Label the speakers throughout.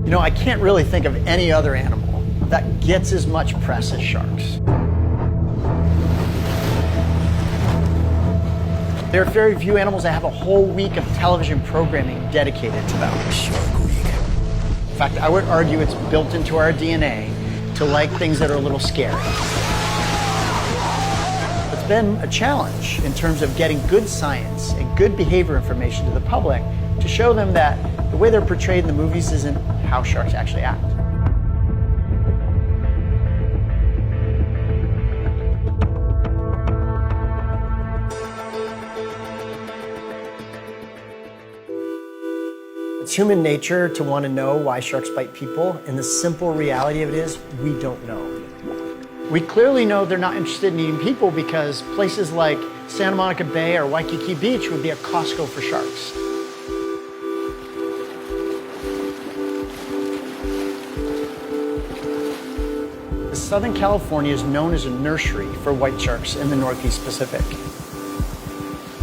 Speaker 1: You know, I can't really think of any other animal that gets as much press as sharks. There are very few animals that have a whole week of television programming dedicated to them. Shark Week. In fact, I would argue it's built into our DNA to like things that are a little scary. It's been a challenge in terms of getting good science and good behavior information to the public to show them that the way they're portrayed in the movies isn't how sharks actually act. It's human nature to want to know why sharks bite people, and the simple reality of it is we don't know. We clearly know they're not interested in eating people because places like Santa Monica Bay or Waikiki Beach would be a Costco for sharks. Southern California is known as a nursery for white sharks in the Northeast Pacific.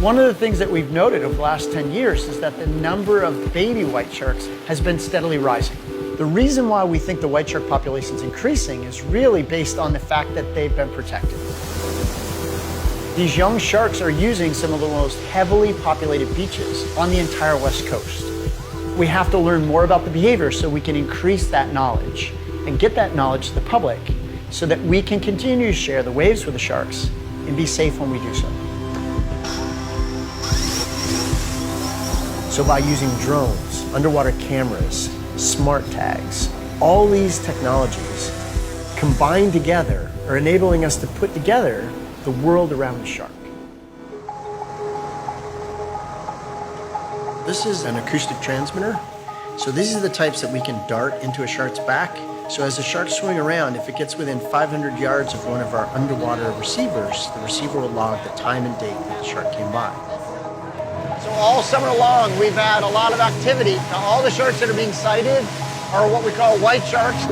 Speaker 1: One of the things that we've noted over the last 10 years is that the number of baby white sharks has been steadily rising. The reason why we think the white shark population is increasing is really based on the fact that they've been protected. These young sharks are using some of the most heavily populated beaches on the entire West Coast. We have to learn more about the behavior so we can increase that knowledge and get that knowledge to the public so that we can continue to share the waves with the sharks and be safe when we do so. So by using drones, underwater cameras, smart tags, all these technologies combined together are enabling us to put together the world around the shark. This is an acoustic transmitter. So these are the types that we can dart into a shark's back. So as the sharks swing around, if it gets within 500 yards of one of our underwater receivers, the receiver will log the time and date that the shark came by. So all summer long, we've had a lot of activity. Now, all the sharks that are being sighted are what we call white sharks.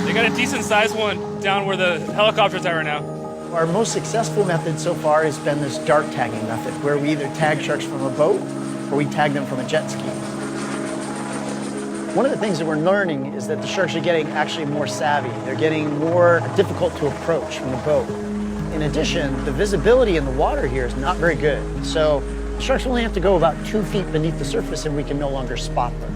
Speaker 2: They got a decent sized one down where the helicopters are right now.
Speaker 1: Our most successful method so far has been this dart tagging method, where we either tag sharks from a boat or we tag them from a jet ski. One of the things that we're learning is that the sharks are getting actually more savvy. They're getting more difficult to approach from the boat. In addition, the visibility in the water here is not very good. So the sharks only have to go about 2 feet beneath the surface and we can no longer spot them.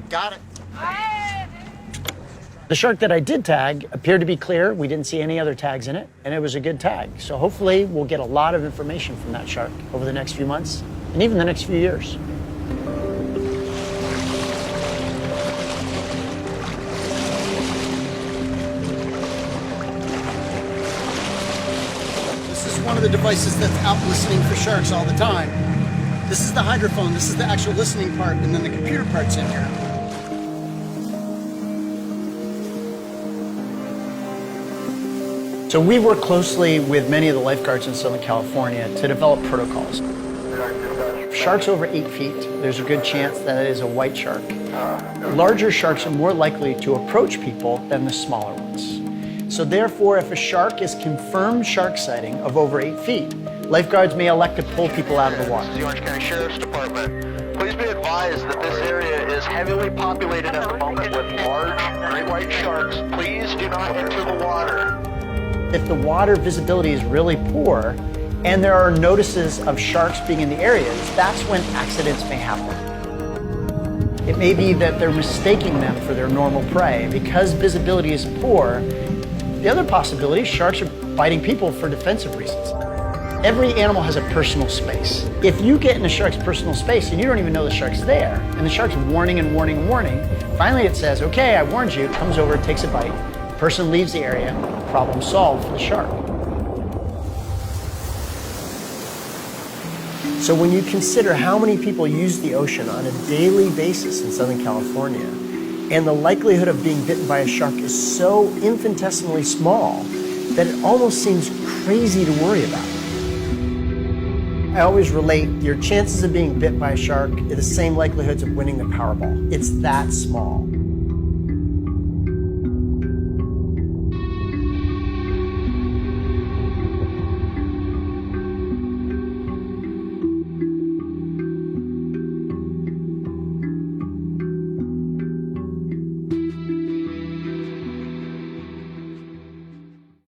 Speaker 1: Got it. The shark that I did tag appeared to be clear. We didn't see any other tags in it, and it was a good tag. So hopefully we'll get a lot of information from that shark over the next few months and even the next few years. This is one of the devices that's out listening for sharks all the time. This is the hydrophone. This is the actual listening part, and then the computer part's in here. So we work closely with many of the lifeguards in Southern California to develop protocols. Sharks over 8 feet, there's a good chance that it is a white shark. Larger sharks are more likely to approach people than the smaller ones. So therefore, if a shark is confirmed shark sighting of over 8 feet, lifeguards may elect to pull people out of the water.
Speaker 3: The Orange County Sheriff's Department. Please be advised that this area is heavily populated at the moment with large great white sharks. Please do not enter the water.
Speaker 1: If the water visibility is really poor and there are notices of sharks being in the areas, that's when accidents may happen. It may be that they're mistaking them for their normal prey. Because visibility is poor, the other possibility is sharks are biting people for defensive reasons. Every animal has a personal space. If you get in a shark's personal space and you don't even know the shark's there, and the shark's warning and warning and warning, finally it says, okay, I warned you, comes over, takes a bite, the person leaves the area, problem solved for the shark. So when you consider how many people use the ocean on a daily basis in Southern California, and the likelihood of being bitten by a shark is so infinitesimally small that it almost seems crazy to worry about. I always relate your chances of being bit by a shark are the same likelihoods of winning the Powerball. It's that small.